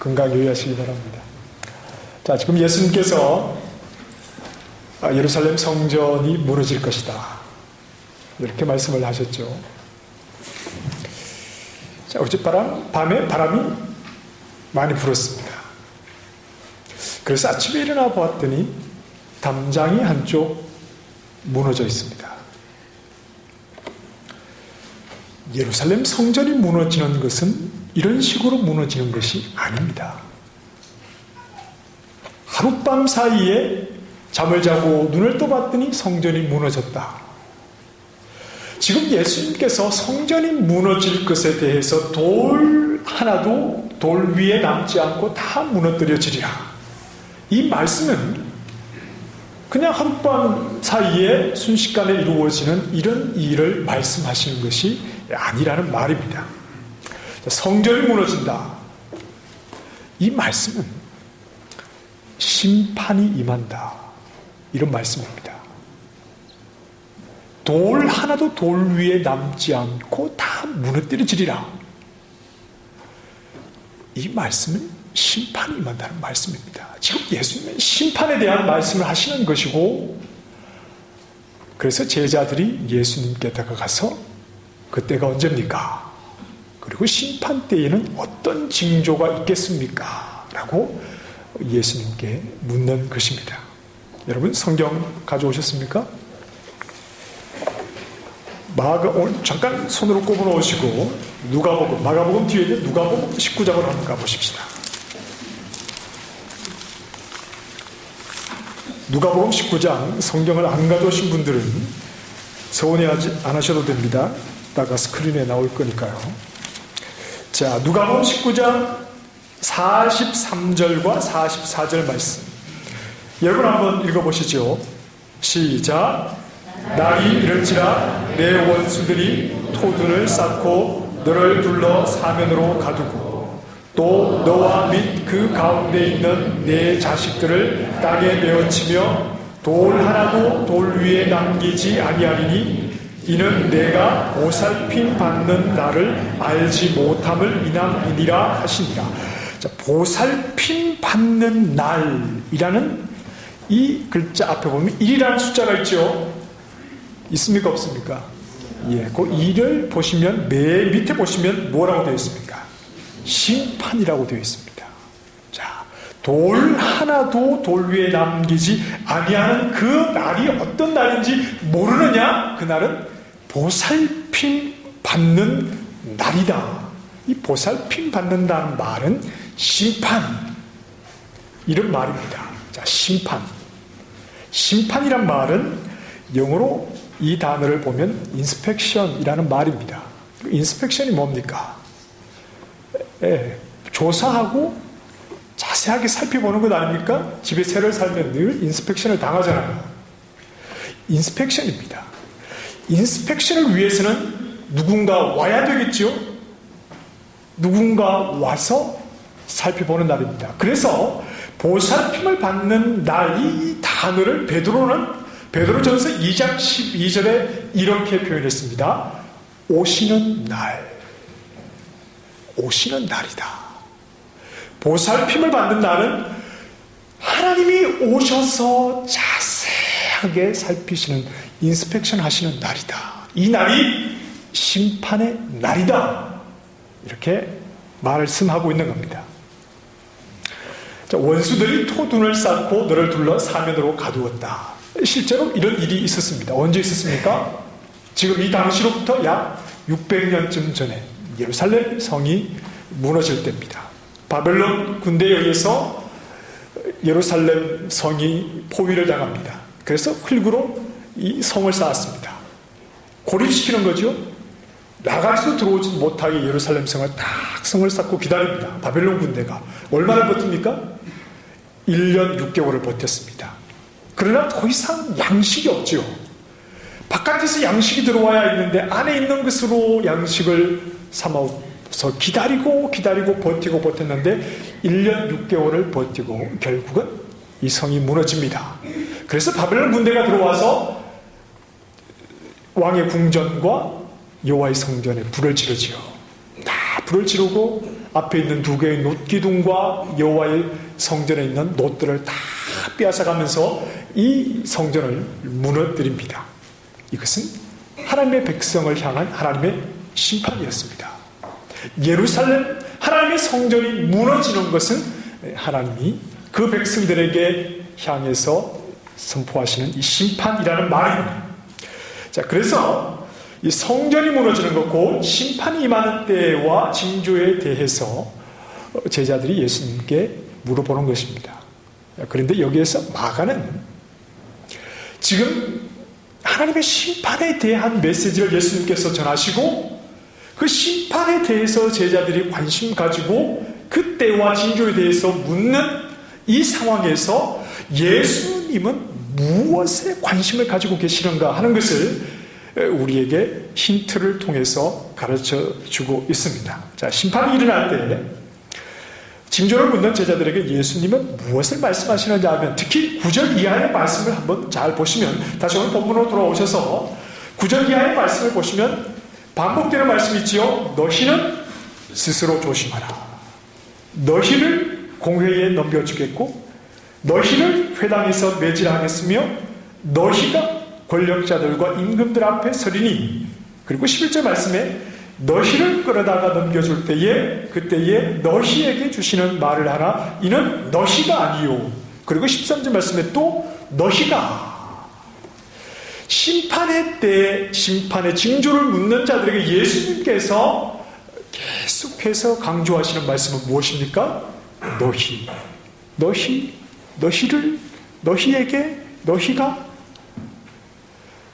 건강 유의하시기 바랍니다. 자, 지금 예수님께서 예루살렘 성전이 무너질 것이다, 이렇게 말씀을 하셨죠. 자, 밤에 바람이 많이 불었습니다. 그래서 아침에 일어나 보았더니 담장이 한쪽 무너져 있습니다. 예루살렘 성전이 무너지는 것은 이런 식으로 무너지는 것이 아닙니다. 하룻밤 사이에 잠을 자고 눈을 떠봤더니 성전이 무너졌다. 지금 예수님께서 성전이 무너질 것에 대해서 돌 하나도 돌 위에 남지 않고 다 무너뜨려지리라, 이 말씀은 그냥 하룻밤 사이에 순식간에 이루어지는 이런 일을 말씀하시는 것이 아니라는 말입니다. 성전이 무너진다, 이 말씀은 심판이 임한다, 이런 말씀입니다. 돌 하나도 돌 위에 남지 않고 다 무너뜨려지리라, 이 말씀은 심판이 임한다는 말씀입니다. 지금 예수님은 심판에 대한 말씀을 하시는 것이고, 그래서 제자들이 예수님께 다가가서 그때가 언제입니까? 그리고 심판 때에는 어떤 징조가 있겠습니까? 라고 예수님께 묻는 것입니다. 여러분, 성경 가져오셨습니까? 잠깐 손으로 꼽아 놓으시고 마가복음 뒤에 있는 누가복음 19장으로 한번 가보십시다. 누가복음 19장, 성경을 안 가져오신 분들은 서운해하지 않으셔도 됩니다. 이따가 스크린에 나올 거니까요. 자, 누가복음 19장 43절과 44절 말씀, 여러분 한번 읽어보시죠. 시작. 날이 이를지라 내 원수들이 토둔을 쌓고 너를 둘러 사면으로 가두고 또 너와 및 그 가운데 있는 내 자식들을 땅에 메어치며 돌 하나도 돌 위에 남기지 아니하리니 이는 내가 보살핌 받는 날을 알지 못함을 인함이니라 하시니라. 자, 보살핌 받는 날이라는 이 글자 앞에 보면 1이라는 숫자가 있죠. 있습니까, 없습니까? 예, 그 2를 보시면 맨 밑에 보시면 뭐라고 되어 있습니까? 심판이라고 되어 있습니다. 자, 돌 하나도 돌 위에 남기지 아니하는 그 날이 어떤 날인지 모르느냐? 그 날은 보살핌 받는 날이다. 이 보살핌 받는다는 말은 심판, 이런 말입니다. 자, 심판이란 말은 영어로 이 단어를 보면 인스펙션이라는 말입니다. 인스펙션이 뭡니까? 조사하고 자세하게 살펴보는 것 아닙니까? 집에 새를 살면 늘 인스펙션을 당하잖아요. 인스펙션입니다. 인스펙션을 위해서는 누군가 와야 되겠죠? 누군가 와서 살펴보는 날입니다. 그래서 보살핌을 받는 날, 이 단어를 베드로전서 2장 12절에 이렇게 표현했습니다. 오시는 날이다. 보살핌을 받는 날은 하나님이 오셔서 자세하게 살피시는, 인스펙션 하시는 날이다. 이 날이 심판의 날이다. 이렇게 말씀하고 있는 겁니다. 자, 원수들이 토둔을 쌓고 너를 둘러 사면으로 가두었다. 실제로 이런 일이 있었습니다. 언제 있었습니까? 지금 이 당시로부터 약 600년쯤 전에 예루살렘 성이 무너질 때입니다. 바벨론 군대에 의해서 예루살렘 성이 포위를 당합니다. 그래서 흙으로 이 성을 쌓았습니다. 고립시키는 거죠. 나가지도 들어오지 못하게 예루살렘 성을 딱 성을 쌓고 기다립니다. 바벨론 군대가 얼마나 버팁니까? 1년 6개월을 버텼습니다. 그러나 더 이상 양식이 없죠. 바깥에서 양식이 들어와야 있는데 안에 있는 것으로 양식을 삼아서 기다리고 버텼는데 1년 6개월을 버티고 결국은 이 성이 무너집니다. 그래서 바벨론 군대가 들어와서 왕의 궁전과 여호와의 성전에 불을 지르지요. 다 불을 지르고 앞에 있는 두 개의 놋기둥과 여호와의 성전에 있는 놋들을 다 빼앗아가면서 이 성전을 무너뜨립니다. 이것은 하나님의 백성을 향한 하나님의 심판이었습니다. 예루살렘 하나님의 성전이 무너지는 것은 하나님이 그 백성들에게 향해서 선포하시는 이 심판이라는 말입니다. 자, 그래서 이 성전이 무너지는 것, 곧 심판이 임하는 때와 징조에 대해서 제자들이 예수님께 물어보는 것입니다. 그런데 여기에서 마가는 지금 하나님의 심판에 대한 메시지를 예수님께서 전하시고 그 심판에 대해서 제자들이 관심 가지고 그 때와 징조에 대해서 묻는 이 상황에서 예수님은 무엇에 관심을 가지고 계시는가 하는 것을 우리에게 힌트를 통해서 가르쳐 주고 있습니다. 자, 심판이 일어날 때 징조를 묻는 제자들에게 예수님은 무엇을 말씀하시는지 하면 특히 9절 이하의 말씀을 한번 잘 보시면, 다시 오늘 본문으로 돌아오셔서 9절 이하의 말씀을 보시면 반복되는 말씀이 있지요. 너희는 스스로 조심하라. 너희를 공회에 넘겨주겠고 너희를 회당에서 매질하겠으며 너희가 권력자들과 임금들 앞에 서리니, 그리고 11절 말씀에 너희를 끌어다가 넘겨줄 때에 그때에 너희에게 주시는 말을 하나 이는 너희가 아니요. 그리고 13절 말씀에 또 너희가. 심판의 때 심판의 징조를 묻는 자들에게 예수님께서 계속해서 강조하시는 말씀은 무엇입니까? 너희를, 너희에게, 너희가.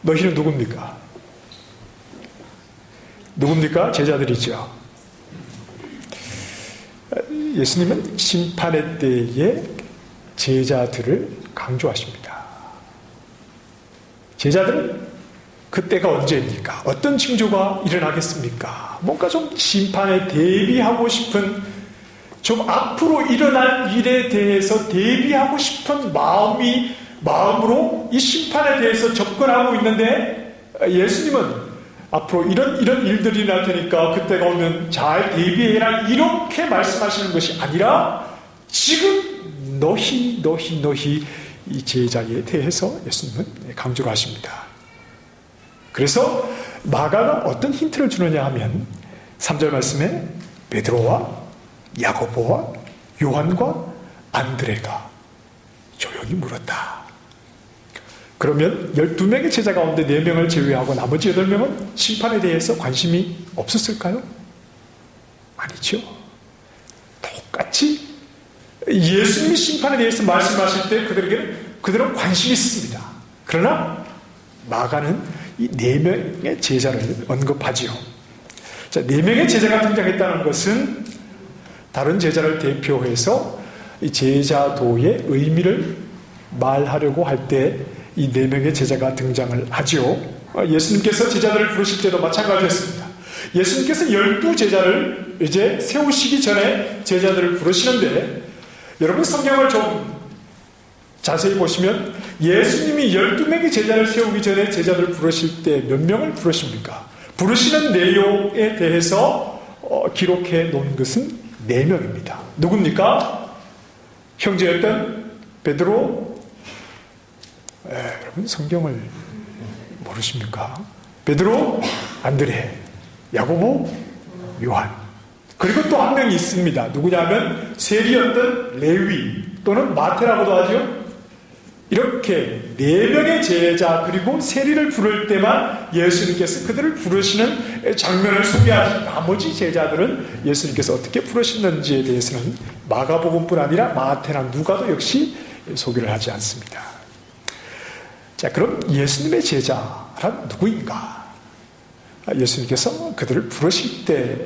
너희는 누굽니까? 누굽니까? 제자들이죠. 예수님은 심판의 때에 제자들을 강조하십니다. 제자들은 그때가 언제입니까? 어떤 징조가 일어나겠습니까? 뭔가 좀 심판에 대비하고 싶은, 좀 앞으로 일어날 일에 대해서 대비하고 싶은 마음으로 이 심판에 대해서 접근하고 있는데, 예수님은 앞으로 이런 일들이 날 테니까 그때가 오면 잘 대비해라, 이렇게 말씀하시는 것이 아니라 지금 너희 이 제자에 대해서 예수님은 강조를 하십니다. 그래서 마가가 어떤 힌트를 주느냐 하면 3절 말씀에 베드로와 야고보와 요한과 안드레가 조용히 물었다. 그러면 12명의 제자 가운데 4명을 제외하고 나머지 8명은 심판에 대해서 관심이 없었을까요? 아니죠. 똑같이 예수님이 심판에 대해서 말씀하실 때 그들은 관심이 있습니다. 그러나 마가는 이 4명의 제자를 언급하지요. 자, 4명의 제자가 등장했다는 것은 다른 제자를 대표해서 이 제자도의 의미를 말하려고 할 때 이 4명의 제자가 등장을 하지요. 예수님께서 제자들을 부르실 때도 마찬가지였습니다. 예수님께서 12제자를 이제 세우시기 전에 제자들을 부르시는데, 여러분 성경을 좀 자세히 보시면 예수님이 12명의 제자를 세우기 전에 제자들을 부르실 때 몇 명을 부르십니까? 부르시는 내용에 대해서 기록해 놓은 것은 4명입니다. 누굽니까? 형제였던 베드로, 여러분 성경을 모르십니까? 베드로, 안드레, 야고보, 요한. 그리고 또 한 명이 있습니다. 누구냐면 세리였던 레위 또는 마태라고도 하죠. 이렇게 4명의 제자 그리고 세리를 부를 때만 예수님께서 그들을 부르시는 장면을 소개하신 나머지 제자들은 예수님께서 어떻게 부르시는지에 대해서는 마가복음뿐 아니라 마태나 누가도 역시 소개를 하지 않습니다. 자, 그럼 예수님의 제자란 누구인가? 예수님께서 그들을 부르실 때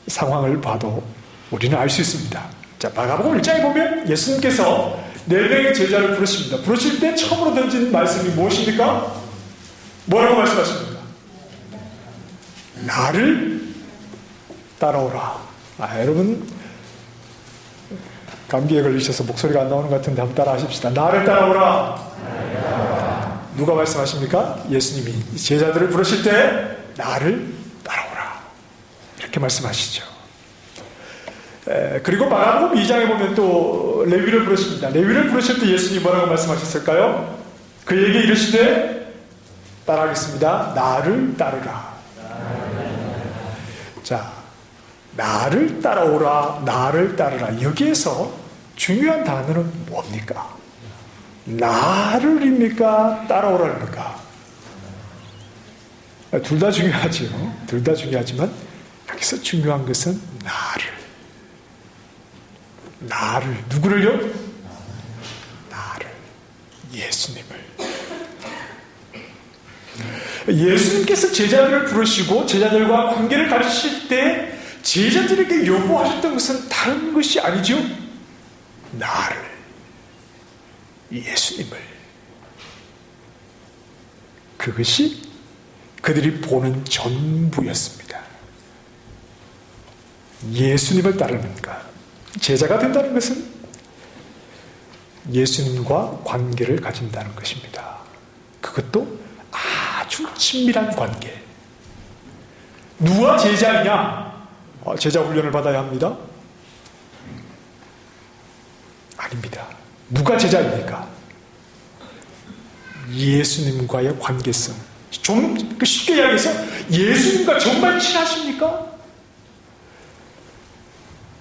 상황을 봐도 우리는 알 수 있습니다. 자, 마가복음 1장에 보면 예수님께서 4명의 제자를 부르십니다. 부르실 때 처음으로 던진 말씀이 무엇입니까? 뭐라고 말씀하십니까? 나를 따라오라. 여러분 감기에 걸리셔서 목소리가 안 나오는 것 같은데 한번 따라 하십시다. 나를 따라오라. 누가 말씀하십니까? 예수님이 제자들을 부르실 때 나를 따라오라. 이렇게 말씀하시죠. 그리고 마가복음 2장에 보면 또 레위를 부르십니다. 레위를 부르실 때 예수님이 뭐라고 말씀하셨을까요? 그에게 이르시되 따라하겠습니다. 나를 따르라. 자, 나를 따라오라, 나를 따르라. 여기에서 중요한 단어는 뭡니까? 나를입니까? 따라오라입니까? 둘 다 중요하지요. 둘 다 중요하지만 여기서 중요한 것은 나를 누구를요? 나를, 예수님을. 예수님께서 제자들을 부르시고 제자들과 관계를 가지실 때 제자들에게 요구하셨던 것은 다른 것이 아니죠. 나를, 예수님을. 그것이 그들이 보는 전부였습니다. 예수님을 따르는가? 제자가 된다는 것은 예수님과 관계를 가진다는 것입니다. 그것도 아주 친밀한 관계. 누가 제자이냐? 제자 훈련을 받아야 합니다? 아닙니다. 누가 제자입니까? 예수님과의 관계성. 좀 쉽게 이야기해서 예수님과 정말 친하십니까?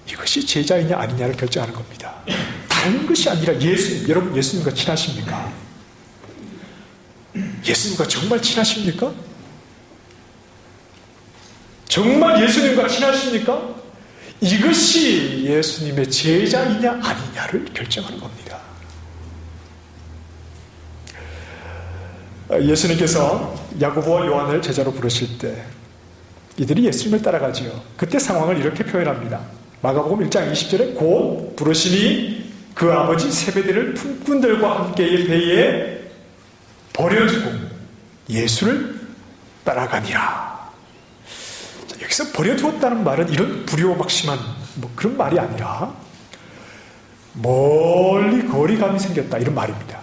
이것이 제자이냐 아니냐를 결정하는 겁니다. 다른 것이 아니라 예수님. 여러분 예수님과 친하십니까? 예수님과 정말 친하십니까? 정말 예수님과 친하십니까? 이것이 예수님의 제자이냐 아니냐를 결정하는 겁니다. 예수님께서 야고보와 요한을 제자로 부르실 때 이들이 예수님을 따라가지요. 그때 상황을 이렇게 표현합니다. 마가복음 1장 20절에 곧 부르시니 그 아버지 세베대를 품꾼들과 함께 배에 버려두고 예수를 따라가니라. 자, 여기서 버려두었다는 말은 이런 불효막심한 그런 말이 아니라 멀리 거리감이 생겼다 이런 말입니다.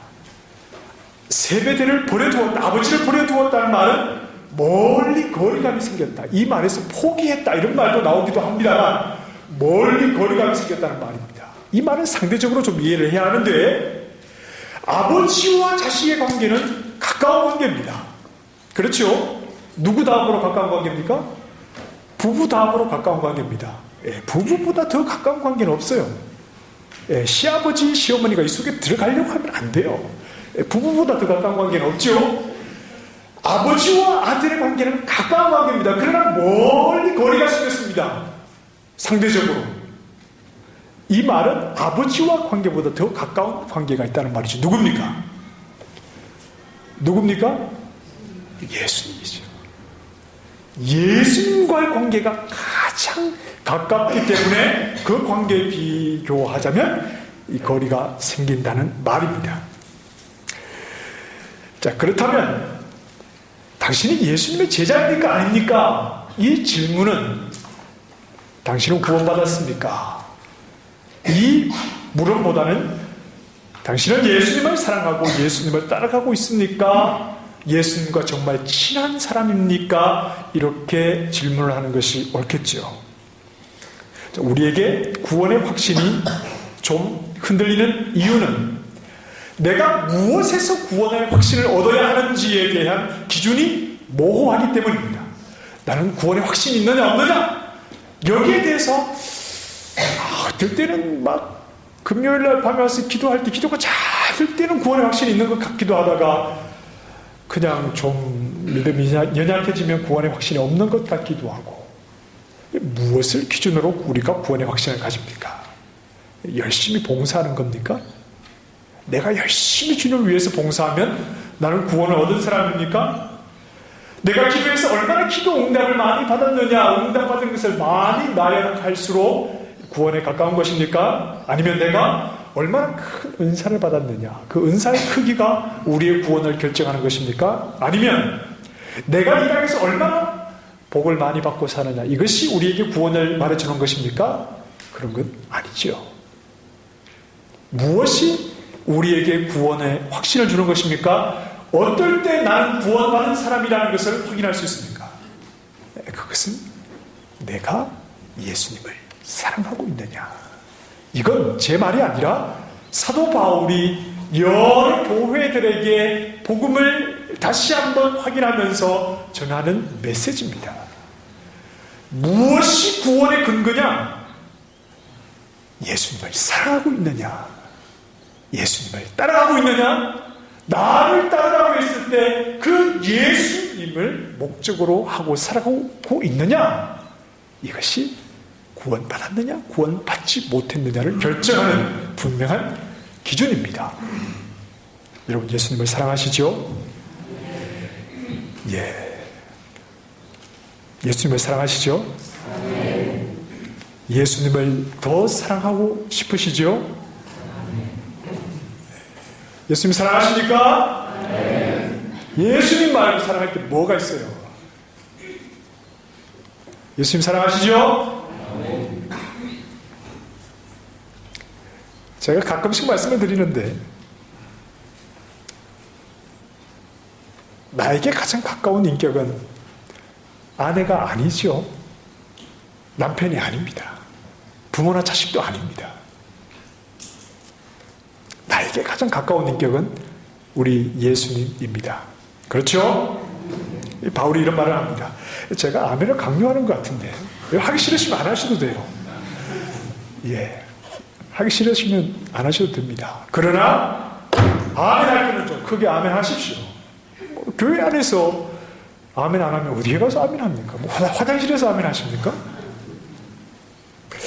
세베대를 버려두었다, 아버지를 버려두었다는 말은 멀리 거리감이 생겼다. 이 말에서 포기했다 이런 말도 나오기도 합니다만 멀리 거리감이 생겼다는 말입니다. 이 말은 상대적으로 좀 이해를 해야 하는데 아버지와 자식의 관계는 가까운 관계입니다. 그렇죠? 누구 다음으로 가까운 관계입니까? 부부 다음으로 가까운 관계입니다. 부부보다 더 가까운 관계는 없어요. 시아버지, 시어머니가 이 속에 들어가려고 하면 안 돼요. 부부보다 더 가까운 관계는 없죠. 아버지와 아들의 관계는 가까운 관계입니다. 그러나 멀리 거리가 생겼습니다. 상대적으로. 이 말은 아버지와 관계보다 더 가까운 관계가 있다는 말이죠. 누굽니까? 누굽니까? 예수님이죠. 예수님과의 관계가 가장 가깝기 때문에 그 관계에 비교하자면 이 거리가 생긴다는 말입니다. 자, 그렇다면 당신이 예수님의 제자입니까? 아닙니까? 이 질문은 당신은 구원받았습니까? 이 물음보다는 당신은 예수님을 사랑하고 예수님을 따라가고 있습니까? 예수님과 정말 친한 사람입니까? 이렇게 질문을 하는 것이 옳겠죠. 우리에게 구원의 확신이 좀 흔들리는 이유는 내가 무엇에서 구원의 확신을 얻어야 하는지에 대한 기준이 모호하기 때문입니다. 나는 구원의 확신이 있느냐 없느냐? 여기에 대해서 어떨 때는 막 금요일날 밤에 와서 기도할 때 기도가 잘 될 때는 구원의 확신이 있는 것 같기도 하다가 그냥 좀 믿음이 연약해지면 구원의 확신이 없는 것 같기도 하고. 무엇을 기준으로 우리가 구원의 확신을 가집니까? 열심히 봉사하는 겁니까? 내가 열심히 주님을 위해서 봉사하면 나는 구원을 얻은 사람입니까? 내가 기도해서 얼마나 기도 응답을 많이 받았느냐, 응답받은 것을 많이 나열할수록 구원에 가까운 것입니까? 아니면 내가 얼마나 큰 은사를 받았느냐, 그 은사의 크기가 우리의 구원을 결정하는 것입니까? 아니면 내가 이 땅에서 얼마나 복을 많이 받고 사느냐, 이것이 우리에게 구원을 말해주는 것입니까? 그런 건 아니죠. 무엇이 우리에게 구원의 확신을 주는 것입니까? 어떨 때 나는 구원받은 사람이라는 것을 확인할 수 있습니까? 그것은 내가 예수님을 사랑하고 있느냐? 이건 제 말이 아니라 사도 바울이 여러 교회들에게 복음을 다시 한번 확인하면서 전하는 메시지입니다. 무엇이 구원의 근거냐? 예수님을 사랑하고 있느냐? 예수님을 따라가고 있느냐? 나를 따라가고 있을 때 그 예수님을 목적으로 하고 살아가고 있느냐? 이것이 구원받았느냐, 구원받지 못했느냐를 결정하는 분명한 기준입니다. 여러분, 예수님을 사랑하시죠? 예. 예수님을 사랑하시죠? 예수님을 더 사랑하고 싶으시죠? 예수님 사랑하십니까? 예수님 말고 사랑할 게 뭐가 있어요? 예수님 사랑하시죠? 제가 가끔씩 말씀을 드리는데 나에게 가장 가까운 인격은 아내가 아니죠. 남편이 아닙니다. 부모나 자식도 아닙니다. 나에게 가장 가까운 인격은 우리 예수님입니다. 그렇죠? 바울이 이런 말을 합니다. 제가 아멘을 강요하는 것 같은데 하기 싫으시면 안 하셔도 돼요. 예, 하기 싫으시면 안 하셔도 됩니다. 그러나 아멘 할 때는 좀 크게 아멘 하십시오. 교회 안에서 아멘 안 하면 어디에 가서 아멘 합니까? 화장실에서 아멘 하십니까?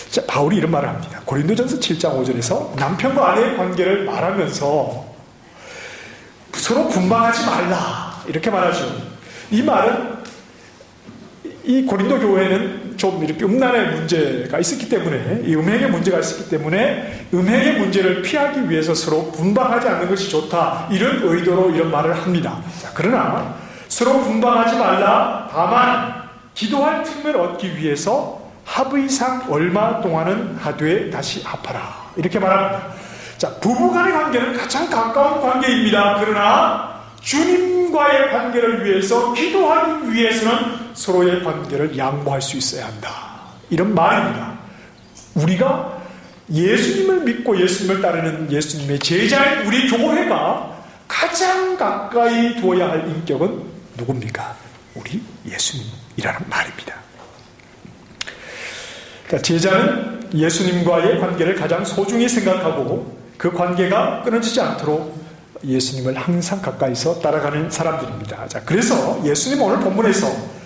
자, 바울이 이런 말을 합니다. 고린도전서 7장 5절에서 남편과 아내의 관계를 말하면서 서로 분방하지 말라 이렇게 말하죠. 이 말은 이 고린도 교회는 좀 이렇게 음란의 문제가 있었기 때문에, 이 음행의 문제가 있었기 때문에 음행의 문제를 피하기 위해서 서로 분방하지 않는 것이 좋다, 이런 의도로 이런 말을 합니다. 자, 그러나 서로 분방하지 말라, 다만 기도할 틈을 얻기 위해서 합의상 얼마 동안은 하되 다시 합하라 이렇게 말합니다. 자, 부부간의 관계는 가장 가까운 관계입니다. 그러나 주님과의 관계를 위해서 기도하기 위해서는 서로의 관계를 양보할 수 있어야 한다, 이런 말입니다. 우리가 예수님을 믿고 예수님을 따르는 예수님의 제자인 우리 교회가 가장 가까이 두어야 할 인격은 누굽니까? 우리 예수님이라는 말입니다. 그러니까 제자는 예수님과의 관계를 가장 소중히 생각하고 그 관계가 끊어지지 않도록 예수님을 항상 가까이서 따라가는 사람들입니다. 자, 그래서 예수님 오늘 본문에서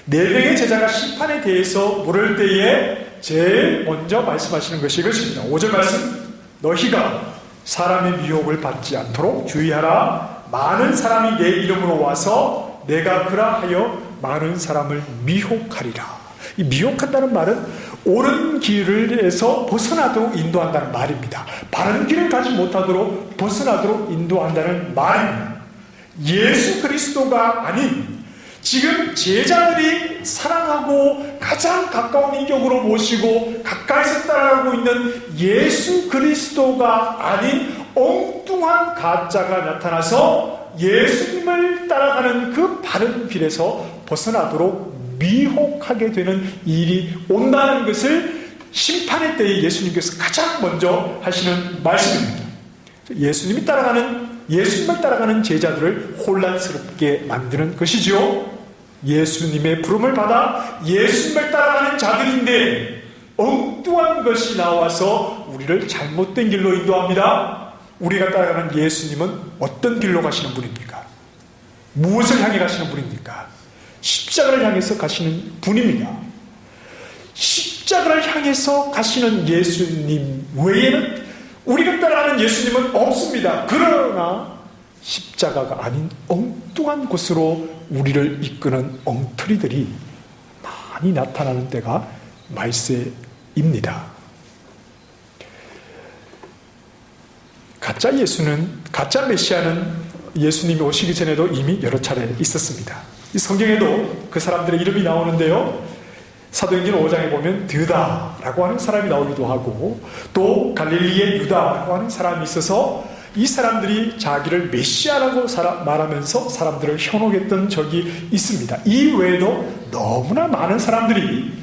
4명의 제자가 심판에 대해서 물을 때에 제일 먼저 말씀하시는 것이 이것입니다. 5절 말씀, 너희가 사람의 미혹을 받지 않도록 주의하라. 많은 사람이 내 이름으로 와서 내가 그라하여 많은 사람을 미혹하리라. 이 미혹한다는 말은 옳은 길에서 벗어나도록 인도한다는 말입니다. 바른 길을 가지 못하도록 벗어나도록 인도한다는 말입니다. 예수 그리스도가 아닌 지금 제자들이 사랑하고 가장 가까운 인격으로 모시고 가까이서 따라가고 있는 예수 그리스도가 아닌 엉뚱한 가짜가 나타나서 예수님을 따라가는 그 바른 길에서 벗어나도록 미혹하게 되는 일이 온다는 것을 심판의 때에 예수님께서 가장 먼저 하시는 말씀입니다. 예수님을 따라가는 제자들을 혼란스럽게 만드는 것이죠. 예수님의 부름을 받아 예수님을 따라가는 자들인데 엉뚱한 것이 나와서 우리를 잘못된 길로 인도합니다. 우리가 따라가는 예수님은 어떤 길로 가시는 분입니까? 무엇을 향해 가시는 분입니까? 십자가를 향해서 가시는 분입니다. 십자가를 향해서 가시는 예수님 외에는 우리가 따라가는 예수님은 없습니다. 그러나 십자가가 아닌 엉뚱한 곳으로 우리를 이끄는 엉터리들이 많이 나타나는 때가 말세입니다. 가짜 메시아는 예수님이 오시기 전에도 이미 여러 차례 있었습니다. 이 성경에도 그 사람들의 이름이 나오는데요, 사도행전 5장에 보면 드다라고 하는 사람이 나오기도 하고 또 갈릴리의 유다라고 하는 사람이 있어서 이 사람들이 자기를 메시아라고 말하면서 사람들을 현혹했던 적이 있습니다. 이 외에도 너무나 많은 사람들이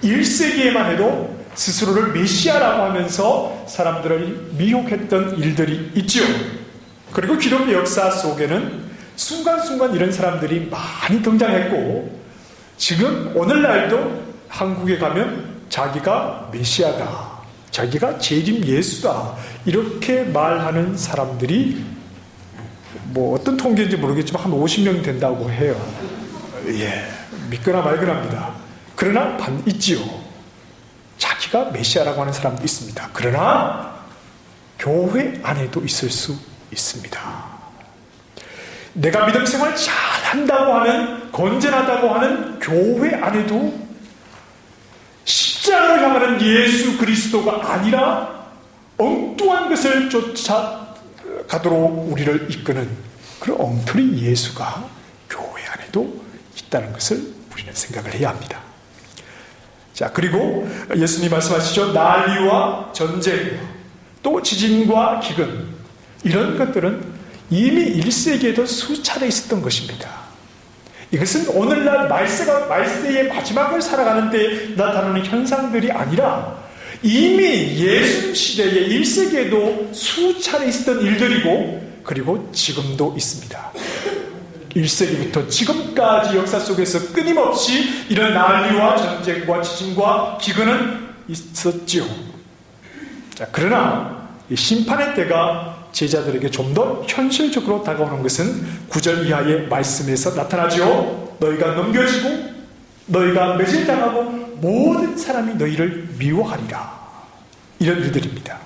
1세기에만 해도 스스로를 메시아라고 하면서 사람들을 미혹했던 일들이 있지요. 그리고 기독교 역사 속에는 순간순간 이런 사람들이 많이 등장했고, 지금 오늘날도 한국에 가면 자기가 메시아다, 자기가 재림 예수다, 이렇게 말하는 사람들이 뭐 어떤 통계인지 모르겠지만 한 50명 된다고 해요. 예, 믿거나 말거나입니다. 그러나 있지요. 자기가 메시아라고 하는 사람도 있습니다. 그러나 교회 안에도 있을 수 있습니다. 내가 믿음 생활 잘한다고 하는, 건전하다고 하는 교회 안에도 십자가를 향하는 예수 그리스도가 아니라 엉뚱한 것을 쫓아가도록 우리를 이끄는 그런 엉터리 예수가 교회 안에도 있다는 것을 우리는 생각을 해야 합니다. 자, 그리고 예수님 말씀하시죠. 난리와 전쟁, 또 지진과 기근, 이런 것들은 이미 1세기에도 수차례 있었던 것입니다. 이것은 오늘날 말세의 마지막을 살아가는 때 나타나는 현상들이 아니라 이미 예수님 시대의 1세기에도 수차례 있었던 일들이고, 그리고 지금도 있습니다. 1세기부터 지금까지 역사 속에서 끊임없이 이런 난리와 전쟁과 지진과 기근은 있었지요. 자, 그러나 이 심판의 때가 제자들에게 좀 더 현실적으로 다가오는 것은 9절 이하의 말씀에서 나타나죠. 너희가 넘겨지고 너희가 매질당하고 모든 사람이 너희를 미워하리라. 이런 일들입니다.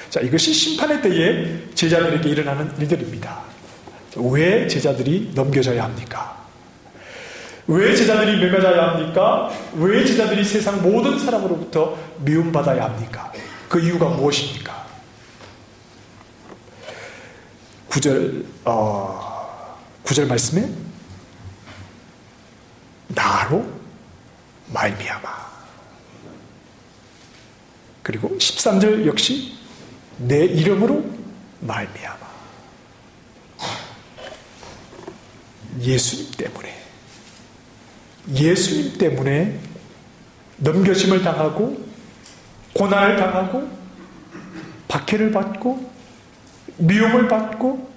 자, 이것이 심판의 때에 제자들에게 일어나는 일들입니다. 왜 제자들이 넘겨져야 합니까? 왜 제자들이 매맞아야 합니까? 왜 제자들이 세상 모든 사람으로부터 미움받아야 합니까? 그 이유가 무엇입니까? 9절 말씀에 나로 말미암아, 그리고 13절 역시 내 이름으로 말미암아. 예수님 때문에 넘겨짐을 당하고 고난을 당하고 박해를 받고 미움을 받고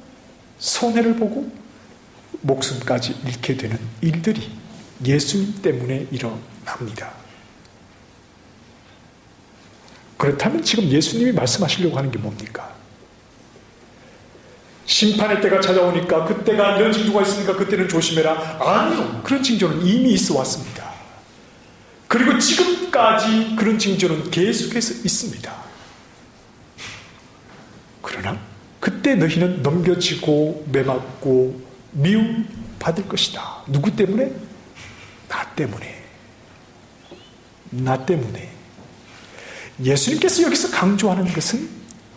손해를 보고 목숨까지 잃게 되는 일들이 예수님 때문에 일어납니다. 그렇다면 지금 예수님이 말씀하시려고 하는 게 뭡니까? 심판의 때가 찾아오니까 그때가 이런 징조가 있으니까 그때는 조심해라. 아니요. 그런 징조는 이미 있어 왔습니다. 그리고 지금까지 그런 징조는 계속해서 있습니다. 그러나 그때 너희는 넘겨지고 매맞고 미움 받을 것이다. 누구 때문에? 나 때문에. 나 때문에. 예수님께서 여기서 강조하는 것은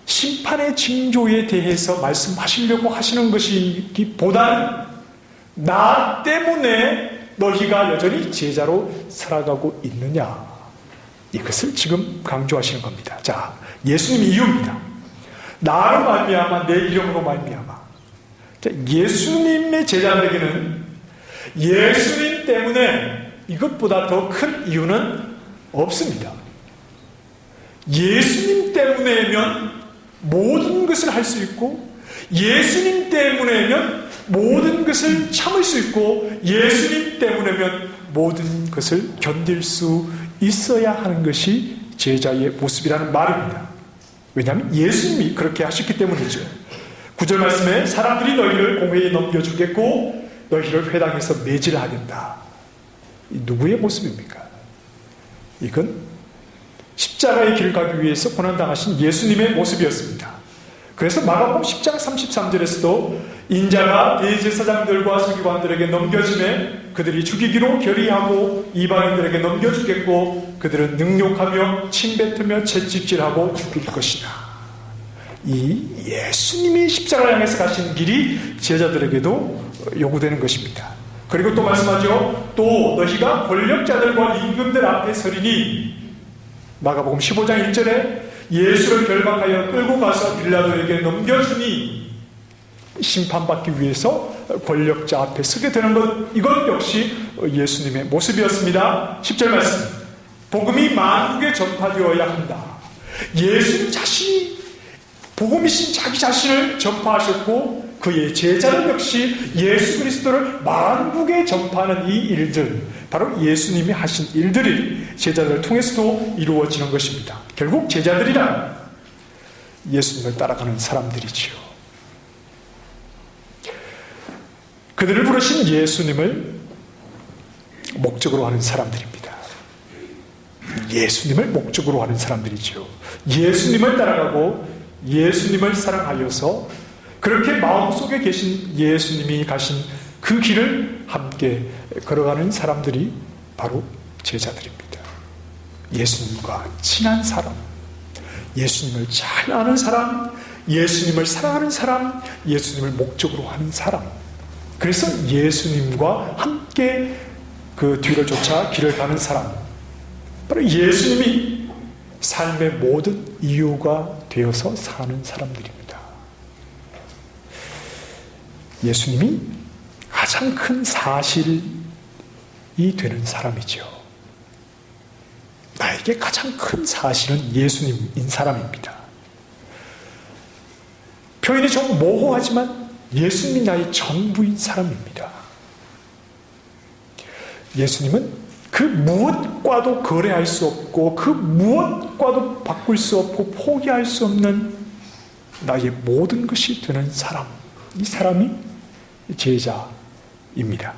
심판의 징조에 대해서 말씀하시려고 하시는 것이기보다는 나 때문에 너희가 여전히 제자로 살아가고 있느냐, 이것을 지금 강조하시는 겁니다. 자, 예수님의 이유입니다. 나로 말미암아, 내 이름으로 말미암아. 자, 예수님의 제자들에게는 예수님 때문에 이것보다 더 큰 이유는 없습니다. 예수님 때문에면 모든 것을 할 수 있고, 예수님 때문에면 모든 것을 참을 수 있고, 예수님 때문에면 모든 것을 견딜 수 있어야 하는 것이 제자의 모습이라는 말입니다. 왜냐하면 예수님이 그렇게 하셨기 때문이죠. 9절 말씀에 사람들이 너희를 공회에 넘겨주겠고 너희를 회당에서 매질하겠다. 누구의 모습입니까? 이건 십자가의 길을 가기 위해서 고난당하신 예수님의 모습이었습니다. 그래서 마가복음 10장 33절에서도 인자가 대제사장들과 서기관들에게 넘겨지매 그들이 죽이기로 결의하고 이방인들에게 넘겨주겠고 그들은 능욕하며 침뱉으며 채찍질하고 죽일 것이다. 이 예수님이 십자가를 향해서 가신 길이 제자들에게도 요구되는 것입니다. 그리고 또 말씀하죠. 또 너희가 권력자들과 임금들 앞에 서리니, 마가복음 15장 1절에 예수를 결박하여 끌고 가서 빌라도에게 넘겨주니, 심판받기 위해서 권력자 앞에 서게 되는 것, 이것 역시 예수님의 모습이었습니다. 10절 말씀. 복음이 만국에 전파되어야 한다. 예수님 자신이 복음이신 자기 자신을 전파하셨고 그의 제자들 역시 예수 그리스도를 만국에 전파하는 이 일들, 바로 예수님이 하신 일들이 제자들을 통해서도 이루어지는 것입니다. 결국 제자들이란 예수님을 따라가는 사람들이지요. 그들을 부르신 예수님을 목적으로 하는 사람들입니다. 예수님을 목적으로 하는 사람들이죠. 예수님을 따라가고 예수님을 사랑하여서 그렇게 마음속에 계신 예수님이 가신 그 길을 함께 걸어가는 사람들이 바로 제자들입니다. 예수님과 친한 사람, 예수님을 잘 아는 사람, 예수님을 사랑하는 사람, 예수님을 목적으로 하는 사람. 그래서 예수님과 함께 그 뒤를 쫓아 길을 가는 사람, 바로 예수님이 삶의 모든 이유가 되어서 사는 사람들입니다. 예수님이 가장 큰 사실이 되는 사람이죠. 나에게 가장 큰 사실은 예수님인 사람입니다. 표현이 좀 모호하지만 예수님이 나의 전부인 사람입니다. 예수님은 그 무엇과도 거래할 수 없고 그 무엇과도 바꿀 수 없고 포기할 수 없는 나의 모든 것이 되는 사람, 이 사람이 제자입니다.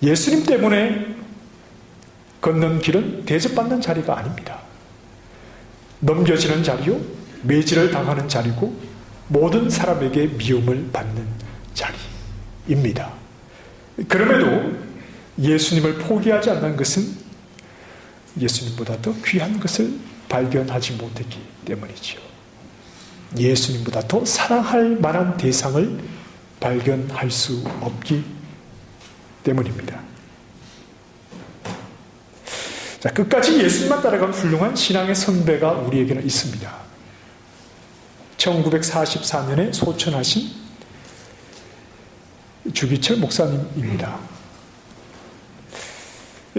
예수님 때문에 걷는 길은 대접받는 자리가 아닙니다. 넘겨지는 자리요, 매질을 당하는 자리고 모든 사람에게 미움을 받는 자리입니다. 그럼에도 예수님을 포기하지 않는 것은 예수님보다 더 귀한 것을 발견하지 못했기 때문이지요. 예수님보다 더 사랑할 만한 대상을 발견할 수 없기 때문입니다. 자, 끝까지 예수님만 따라가는 훌륭한 신앙의 선배가 우리에게는 있습니다. 1944년에 소천하신 주기철 목사님입니다.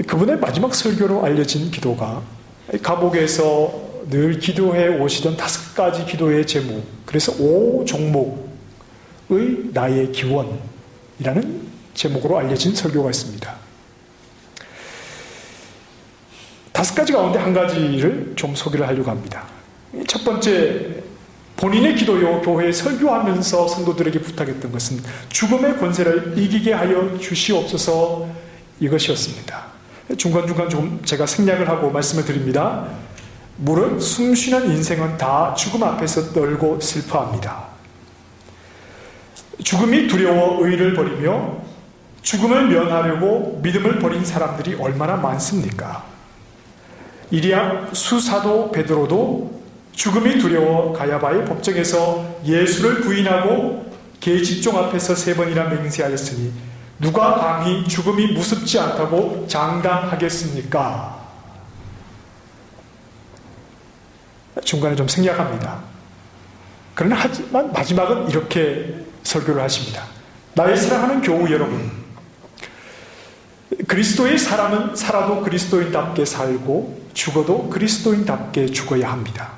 그분의 마지막 설교로 알려진 기도가 감옥에서 늘 기도해 오시던 5가지 기도의 제목, 그래서 5종목의 나의 기원이라는 제목으로 알려진 설교가 있습니다. 5가지 가운데 한 가지를 좀 소개를 하려고 합니다. 첫 번째, 본인의 기도요, 교회에 설교하면서 성도들에게 부탁했던 것은 죽음의 권세를 이기게 하여 주시옵소서, 이것이었습니다. 중간중간 좀 제가 생략을 하고 말씀을 드립니다. 물은 숨쉬는 인생은 다 죽음 앞에서 떨고 슬퍼합니다. 죽음이 두려워 의를 버리며 죽음을 면하려고 믿음을 버린 사람들이 얼마나 많습니까? 이리야 수사도 베드로도 죽음이 두려워 가야바의 법정에서 예수를 부인하고 계집종 앞에서 3번이나 맹세하였으니 누가 감히 죽음이 무섭지 않다고 장담하겠습니까? 중간에 좀 생략합니다. 그러나 하지만 마지막은 이렇게 설교를 하십니다. 나의 사랑하는 교우 여러분, 그리스도의 사람은 살아도 그리스도인답게 살고 죽어도 그리스도인답게 죽어야 합니다.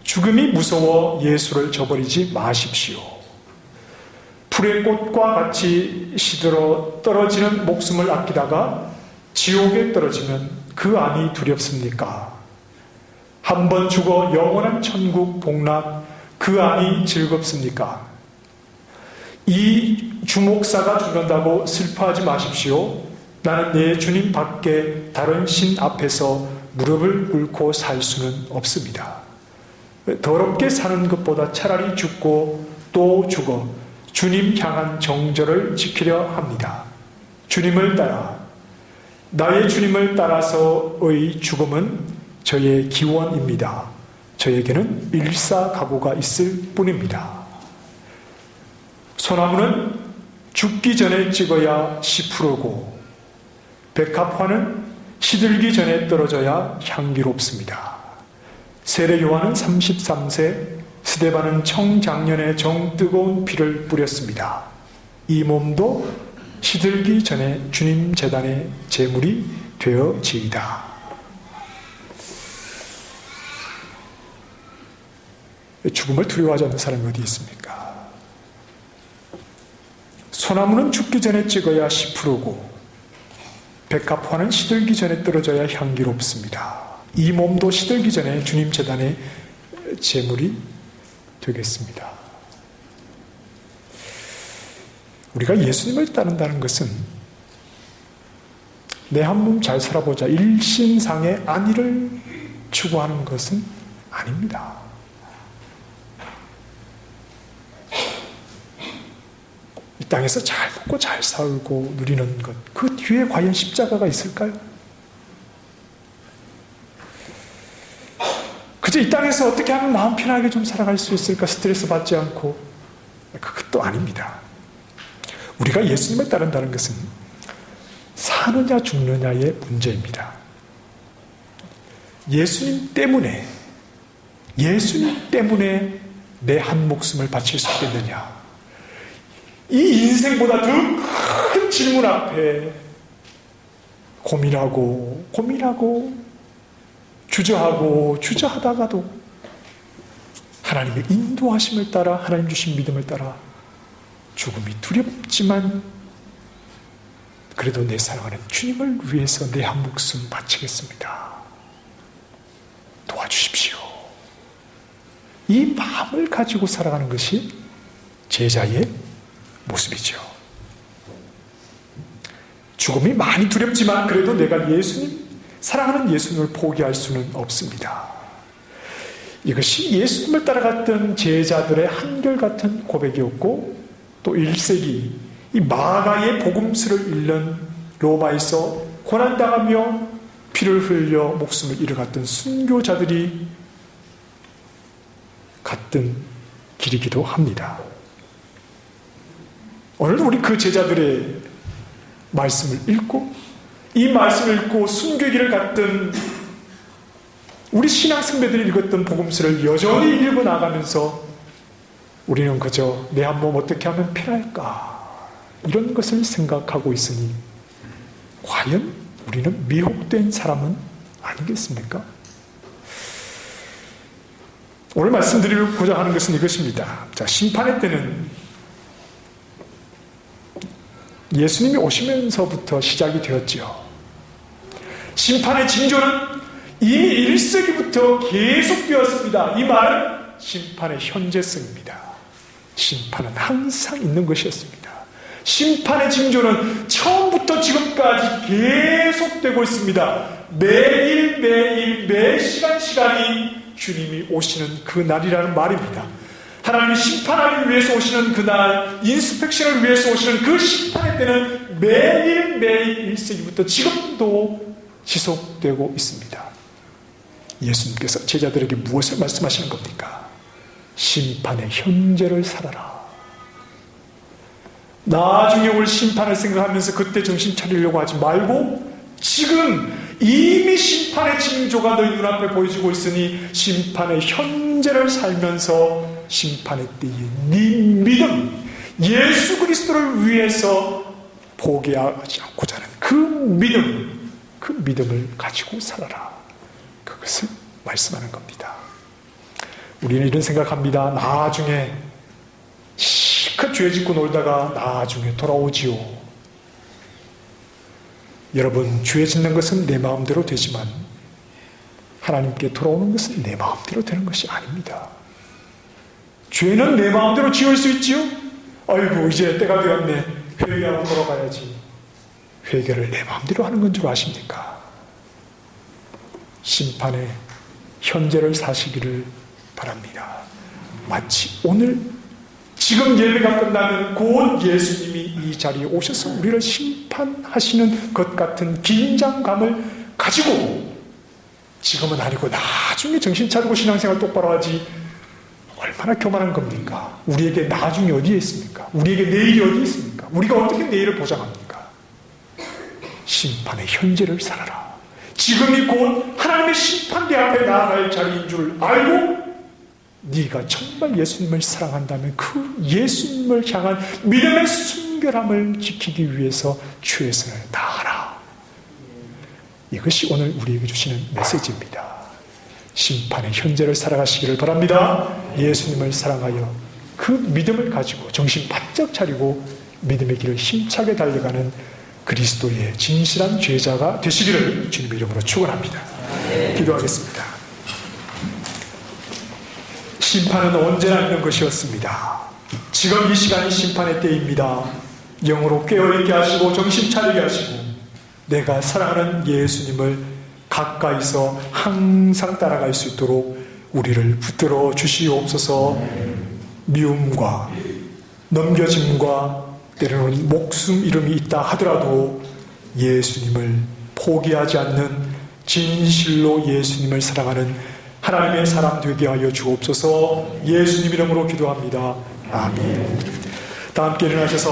죽음이 무서워 예수를 저버리지 마십시오. 풀의 꽃과 같이 시들어 떨어지는 목숨을 아끼다가 지옥에 떨어지면 그 안이 두렵습니까? 한 번 죽어 영원한 천국 복락, 그 안이 즐겁습니까? 이 주목사가 죽는다고 슬퍼하지 마십시오. 나는 내 주님 밖에 다른 신 앞에서 무릎을 꿇고 살 수는 없습니다. 더럽게 사는 것보다 차라리 죽고 또 죽어 주님 향한 정절을 지키려 합니다. 주님을 따라, 나의 주님을 따라서의 죽음은 저의 기원입니다. 저에게는 일사각오가 있을 뿐입니다. 소나무는 죽기 전에 찍어야 10%고 백합화는 시들기 전에 떨어져야 향기롭습니다. 세례 요한은 33세, 스데반은 청장년에 정뜨거운 피를 뿌렸습니다. 이 몸도 시들기 전에 주님 제단의 제물이 되어지이다. 죽음을 두려워하지 않는 사람이 어디 있습니까? 소나무는 죽기 전에 찍어야 씨 푸르고 백합화는 시들기 전에 떨어져야 향기롭습니다. 이 몸도 시들기 전에 주님 제단의 제물이 되겠습니다. 우리가 예수님을 따른다는 것은 내 한 몸 잘 살아보자 일신상의 안위를 추구하는 것은 아닙니다. 이 땅에서 잘 먹고 잘 살고 누리는 것, 그 뒤에 과연 십자가가 있을까요? 그저 이 땅에서 어떻게 하면 마음 편하게 좀 살아갈 수 있을까? 스트레스 받지 않고. 그것도 아닙니다. 우리가 예수님을 따른다는 것은 사느냐 죽느냐의 문제입니다. 예수님 때문에 내 한 목숨을 바칠 수 있겠느냐? 이 인생보다 더 큰 질문 앞에 고민하고 주저하다가도 하나님의 인도하심을 따라 하나님 주신 믿음을 따라 죽음이 두렵지만 그래도 내 사랑하는 주님을 위해서 내 한 목숨 바치겠습니다. 도와주십시오. 이 마음을 가지고 살아가는 것이 제자의 모습이죠. 죽음이 많이 두렵지만 그래도 내가 사랑하는 예수님을 포기할 수는 없습니다. 이것이 예수님을 따라갔던 제자들의 한결같은 고백이었고 또 1세기 이 마가의 복음서를 읽는 로마에서 고난당하며 피를 흘려 목숨을 잃어갔던 순교자들이 갔던 길이기도 합니다. 오늘도 우리 그 제자들의 말씀을 읽고 이 말씀을 읽고 순교길을 갔던 우리 신앙 선배들이 읽었던 복음서를 여전히 읽어 나가면서 우리는 그저 내 한 몸 어떻게 하면 편할까 이런 것을 생각하고 있으니 과연 우리는 미혹된 사람은 아니겠습니까? 오늘 말씀드리고자 하는 것은 이것입니다. 자, 심판의 때는 예수님이 오시면서부터 시작이 되었지요. 심판의 징조는 이미 1세기부터 계속되었습니다. 이 말은 심판의 현재성입니다. 심판은 항상 있는 것이었습니다. 심판의 징조는 처음부터 지금까지 계속되고 있습니다. 매일 매 시간이 주님이 오시는 그 날이라는 말입니다. 하나님이 심판하기 위해서 오시는 그날, 인스펙션을 위해서 오시는 그 심판의 때는 매일 1세기부터 지금도 지속되고 있습니다. 예수님께서 제자들에게 무엇을 말씀하시는 겁니까? 심판의 현재를 살아라. 나중에 올 심판을 생각하면서 그때 정신 차리려고 하지 말고 지금 이미 심판의 징조가 너희 눈앞에 보여지고 있으니 심판의 현재를 살면서 심판의 때에 네 믿음, 예수 그리스도를 위해서 포기하지 않고자 하는 그 믿음을 가지고 살아라. 그것을 말씀하는 겁니다. 우리는 이런 생각합니다. 나중에 실컷 죄 짓고 놀다가 나중에 돌아오지요. 여러분, 죄 짓는 것은 내 마음대로 되지만 하나님께 돌아오는 것은 내 마음대로 되는 것이 아닙니다. 죄는 내 마음대로 지을 수 있지요? 아이고, 이제 때가 되었네. 회개하고 돌아가야지. 회개를 내 마음대로 하는 건 줄 아십니까? 심판의 현재를 사시기를 바랍니다. 마치 오늘 지금 예배가 끝나면 곧 예수님이 이 자리에 오셔서 우리를 심판하시는 것 같은 긴장감을 가지고 지금은 아니고 나중에 정신 차리고 신앙생활 똑바로 하지 얼마나 교만한 겁니까? 우리에게 나중이 어디에 있습니까? 우리에게 내일이 어디에 있습니까? 우리가 어떻게 내일을 보장합니까? 심판의 현재를 살아라. 지금이 곧 하나님의 심판대 앞에 나아갈 자리인 줄 알고 네가 정말 예수님을 사랑한다면 그 예수님을 향한 믿음의 순결함을 지키기 위해서 최선을 다하라. 이것이 오늘 우리에게 주시는 메시지입니다. 심판의 현재를 살아가시기를 바랍니다. 예수님을 사랑하여 그 믿음을 가지고 정신 바짝 차리고 믿음의 길을 힘차게 달려가는 그리스도의 진실한 죄자가 되시기를 주님의 이름으로 축원합니다. 기도하겠습니다. 심판은 언제나 있는 것이었습니다. 지금 이 시간이 심판의 때입니다. 영으로 깨어있게 하시고 정신 차리게 하시고 내가 사랑하는 예수님을 가까이서 항상 따라갈 수 있도록 우리를 붙들어 주시옵소서. 미움과 넘겨짐과 때로는 목숨 이름이 있다 하더라도 예수님을 포기하지 않는 진실로 예수님을 사랑하는 하나님의 사람 되게 하여 주옵소서. 예수님 이름으로 기도합니다. 아멘. 다 함께 일어나셔서